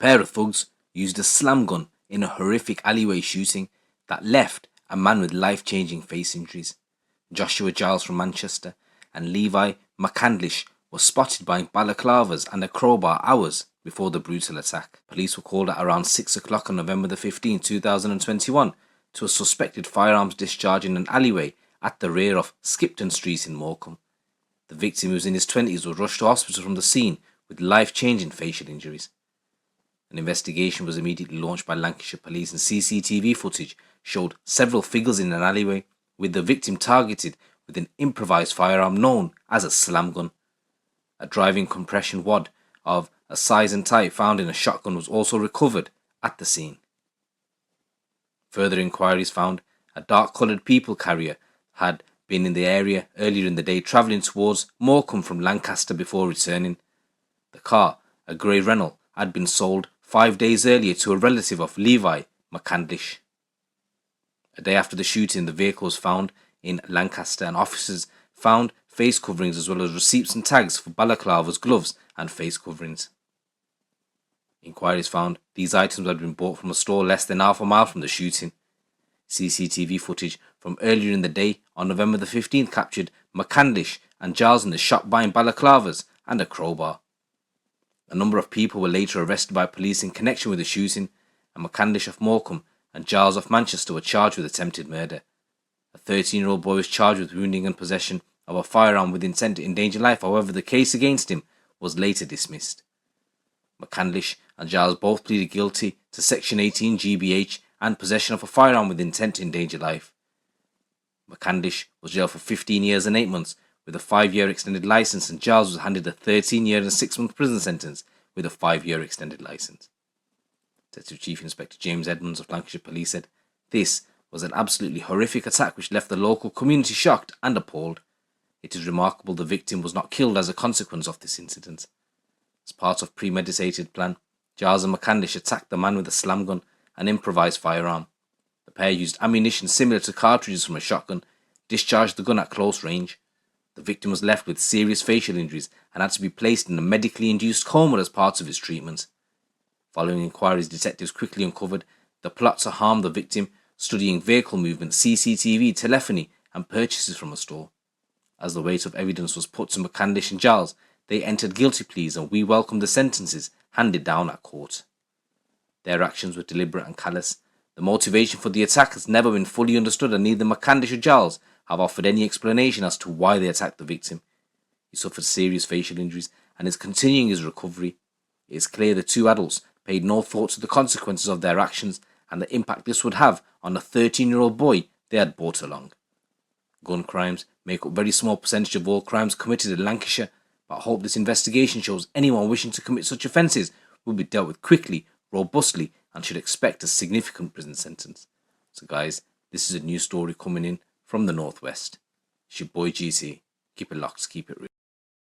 pair of thugs used a slam gun in a horrific alleyway shooting that left a man with life-changing face injuries. Joshua Giles from Manchester and Levi McCandlish were spotted buying balaclavas and a crowbar hours before the brutal attack. Police were called at around 6 o'clock on November the 15th, 2021 to a suspected firearms discharge in an alleyway at the rear of Skipton Street in Morecambe. The victim, who was in his 20s, was rushed to hospital from the scene with life-changing facial injuries. An investigation was immediately launched by Lancashire Police, and CCTV footage showed several figures in an alleyway, with the victim targeted with an improvised firearm known as a slam gun. A driving compression wad of a size and type found in a shotgun was also recovered at the scene. Further inquiries found a dark-coloured people carrier had been in the area earlier in the day, travelling towards Morecambe from Lancaster before returning. The car, a grey Renault, had been sold 5 days earlier to a relative of Levi McCandlish. A day after the shooting, the vehicle was found in Lancaster, and officers found face coverings as well as receipts and tags for balaclavas, gloves and face coverings. Inquiries found these items had been bought from a store less than half a mile from the shooting. CCTV footage from earlier in the day on November the 15th captured McCandlish and Giles in the shop buying balaclavas and a crowbar. A number of people were later arrested by police in connection with the shooting, and McCandlish of Morecambe and Giles of Manchester were charged with attempted murder. A 13-year-old boy was charged with wounding and possession of a firearm with intent to endanger life. However, the case against him was later dismissed. McCandlish and Giles both pleaded guilty to Section 18 GBH and possession of a firearm with intent to endanger life. McCandlish was jailed for 15 years and 8 months with a 5-year extended licence, and Giles was handed a 13-year and 6-month prison sentence with a 5-year extended licence. Detective Chief Inspector James Edmonds of Lancashire Police said, "This was an absolutely horrific attack which left the local community shocked and appalled. It is remarkable the victim was not killed as a consequence of this incident. As part of premeditated plan, Giles and McCandlish attacked the man with a slam gun, an improvised firearm. The pair used ammunition similar to cartridges from a shotgun, discharged the gun at close range. The victim was left with serious facial injuries and had to be placed in a medically induced coma as part of his treatment. Following inquiries, detectives quickly uncovered the plot to harm the victim, studying vehicle movement, CCTV, telephony and purchases from a store. As the weight of evidence was put to McCandlish and Giles, they entered guilty pleas, and we welcomed the sentences handed down at court. Their actions were deliberate and callous. The motivation for the attack has never been fully understood, and neither McCandlish or Giles have offered any explanation as to why they attacked the victim. He suffered serious facial injuries and is continuing his recovery. It is clear the two adults paid no thought to the consequences of their actions and the impact this would have on a 13-year-old boy they had brought along. Gun crimes make up a very small percentage of all crimes committed in Lancashire, but I hope this investigation shows anyone wishing to commit such offences will be dealt with quickly, robustly, and should expect a significant prison sentence. So guys, this is a new story coming in from the Northwest. It's your boy GC. Keep it locked, keep it real.